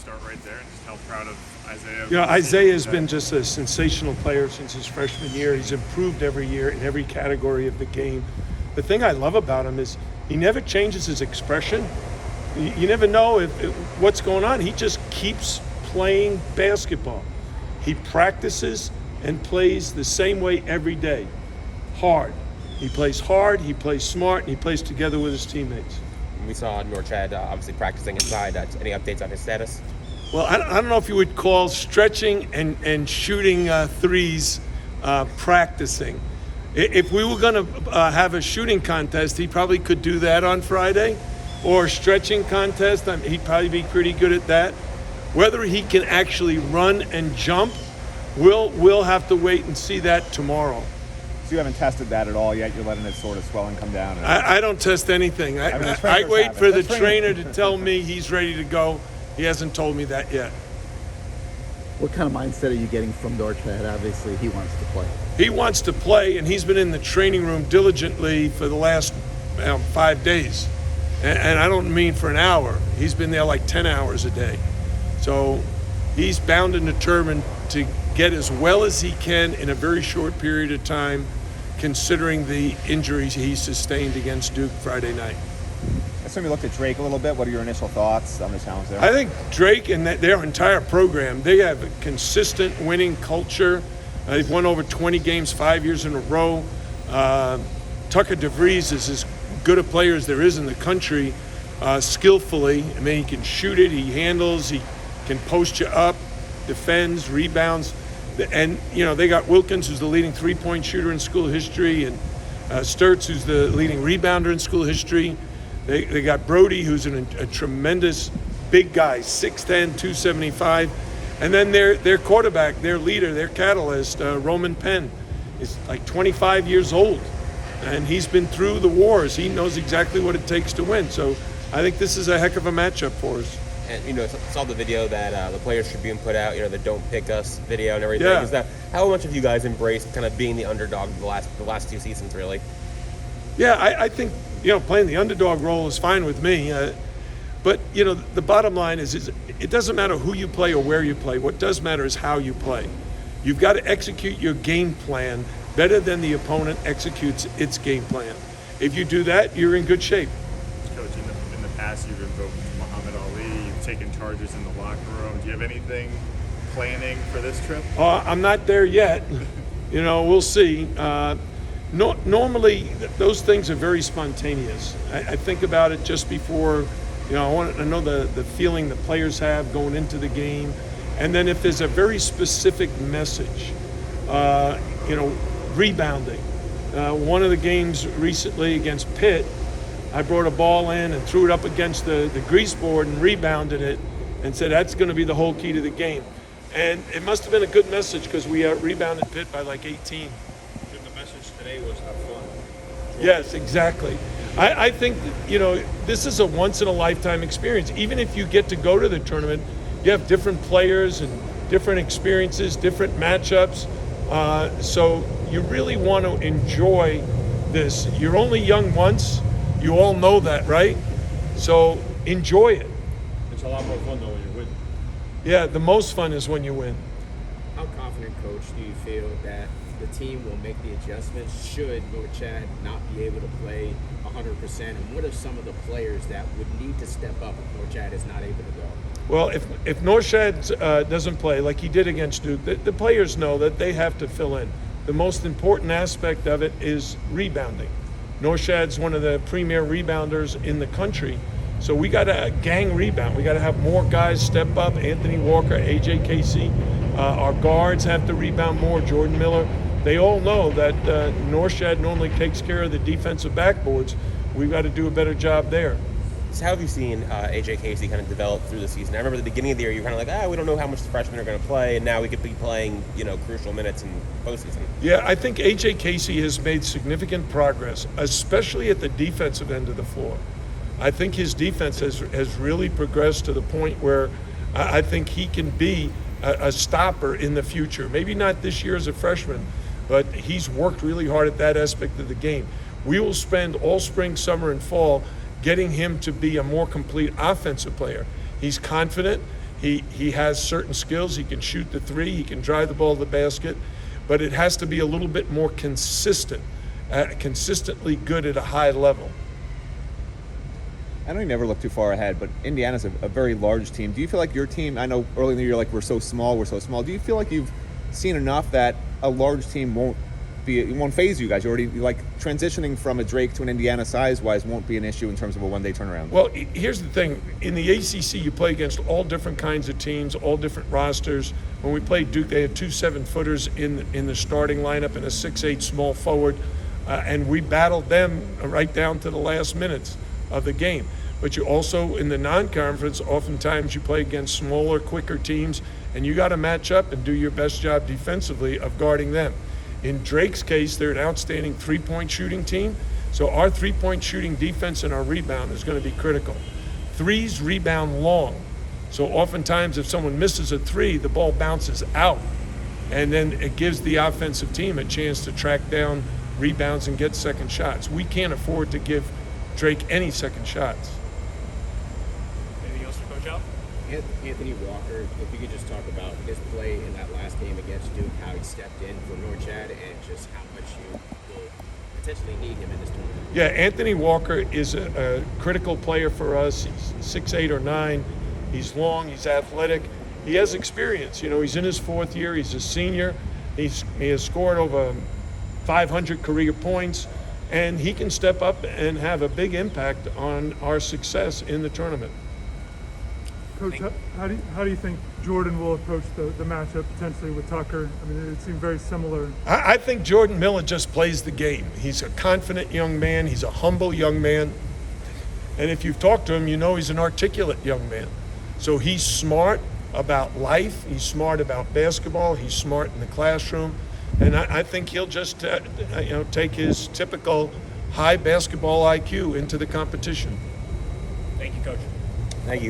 start right there, and just how proud of Isaiah. You know, Isaiah has been just a sensational player since his freshman year. He's improved every year in every category of the game. The thing I love about him is he never changes his expression. You never know what's going on. He just keeps playing basketball. He practices and plays the same way every day. Hard. He plays hard, he plays smart, and he plays together with his teammates. We saw Norchad obviously practicing inside. Any updates on his status? Well, I don't know if you would call stretching and shooting threes practicing. If we were going to have a shooting contest, he probably could do that on Friday, or a stretching contest. He'd probably be pretty good at that. Whether he can actually run and jump, we'll have to wait and see that tomorrow. So you haven't tested that at all yet? You're letting it sort of swell and come down? I don't test anything. I wait for the trainer to tell me he's ready to go. He hasn't told me that yet. What kind of mindset are you getting from Norchad? Obviously, he wants to play. He wants to play, and he's been in the training room diligently for the last 5 days. And I don't mean for an hour. He's been there like 10 hours a day. So he's bound and determined to get as well as he can in a very short period of time, considering the injuries he sustained against Duke Friday night. I assume you looked at Drake a little bit. What are your initial thoughts on the challenge there? I think Drake and their entire program, they have a consistent winning culture. They've won over 20 games 5 years in a row. Tucker DeVries is as good a player as there is in the country, skillfully. I mean, he can shoot it, he handles, he can post you up, defends, rebounds. And, you know, they got Wilkins, who's the leading three-point shooter in school history, and Sturts, who's the leading rebounder in school history. They got Brody, who's a tremendous big guy, 6'10", 275. And then their quarterback, their leader, their catalyst, Roman Penn, is like 25 years old. And he's been through the wars. He knows exactly what it takes to win. So I think this is a heck of a matchup for us. And, you know, saw the video that the Players Tribune put out, you know, the Don't Pick Us video and everything. Yeah. Is that how much have you guys embraced kind of being the underdog the last 2 seasons, really? Yeah, I think, you know, playing the underdog role is fine with me. But, you know, the bottom line is it doesn't matter who you play or where you play. What does matter is how you play. You've got to execute your game plan better than the opponent executes its game plan. If you do that, you're in good shape. Coach, in the past, you've invoked Muhammad Ali. You've taken charges in the locker room. Do you have anything planning for this trip? I'm not there yet. You know, we'll see. Normally, those things are very spontaneous. I think about it just before, you know, I want to know the feeling the players have going into the game. And then if there's a very specific message, you know, rebounding. One of the games recently against Pitt, I brought a ball in and threw it up against the grease board and rebounded it and said that's going to be the whole key to the game. And it must have been a good message because we rebounded Pitt by like 18. The message today was have fun. Yes, exactly. I think that, you know, this is a once-in-a-lifetime experience. Even if you get to go to the tournament, you have different players and different experiences, different matchups. So you really want to enjoy this. You're only young once. You all know that, right? So enjoy it. It's a lot more fun though when you win. Yeah, the most fun is when you win. How confident, Coach, do you feel that the team will make the adjustments should Norchad not be able to play 100%? And what are some of the players that would need to step up if Norchad is not able to go? Well, if Norchad doesn't play like he did against Duke, the players know that they have to fill in. The most important aspect of it is rebounding. Norchad's one of the premier rebounders in the country, so we got to gang rebound. We got to have more guys step up. Anthony Walker, AJ Casey, our guards have to rebound more. Jordan Miller. They all know that Norchad normally takes care of the defensive backboards. We've got to do a better job there. So how have you seen AJ Casey kind of develop through the season? I remember at the beginning of the year, you were kind of like, we don't know how much the freshmen are going to play, and now we could be playing, you know, crucial minutes in postseason. Yeah, I think AJ Casey has made significant progress, especially at the defensive end of the floor. I think his defense has really progressed to the point where I think he can be a stopper in the future. Maybe not this year as a freshman, but he's worked really hard at that aspect of the game. We will spend all spring, summer, and fall getting him to be a more complete offensive player. He's confident. He has certain skills. He can shoot the three. He can drive the ball to the basket. But it has to be a little bit more consistent, consistently good at a high level. I know you never look too far ahead, but Indiana's a very large team. Do you feel like your team, I know early in the year, like, we're so small. Do you feel like you've seen enough that a large team won't phase you guys? You already, like, transitioning from a Drake to an Indiana size-wise won't be an issue in terms of a one-day turnaround? Well, here's the thing. In the ACC, you play against all different kinds of teams, all different rosters. When we played Duke, they had 2 7-footers in the starting lineup and a 6'8" small forward, and we battled them right down to the last minutes of the game. But you also, in the non-conference, oftentimes you play against smaller, quicker teams, and you got to match up and do your best job defensively of guarding them. In Drake's case, they're an outstanding three-point shooting team, so our three-point shooting defense and our rebound is going to be critical. Threes rebound long, so oftentimes if someone misses a three, the ball bounces out, and then it gives the offensive team a chance to track down rebounds and get second shots. We can't afford to give Drake any second shots. Anything else for Coach Al? Anthony Walker, if you could just talk about his play in that last game against Duke, how he stepped in for Norchad, and just how much you will potentially need him in this tournament. Yeah, Anthony Walker is a critical player for us. He's 6'8" or 9". He's long, he's athletic. He has experience. You know, he's in his 4th year. He's a senior. He has scored over 500 career points, and he can step up and have a big impact on our success in the tournament. Coach, how do you think Jordan will approach the matchup potentially with Tucker? I mean, it seemed very similar. I think Jordan Miller just plays the game. He's a confident young man. He's a humble young man. And if you've talked to him, you know he's an articulate young man. So he's smart about life. He's smart about basketball. He's smart in the classroom. And I think he'll just take his typical high basketball IQ into the competition. Thank you, Coach. Thank you.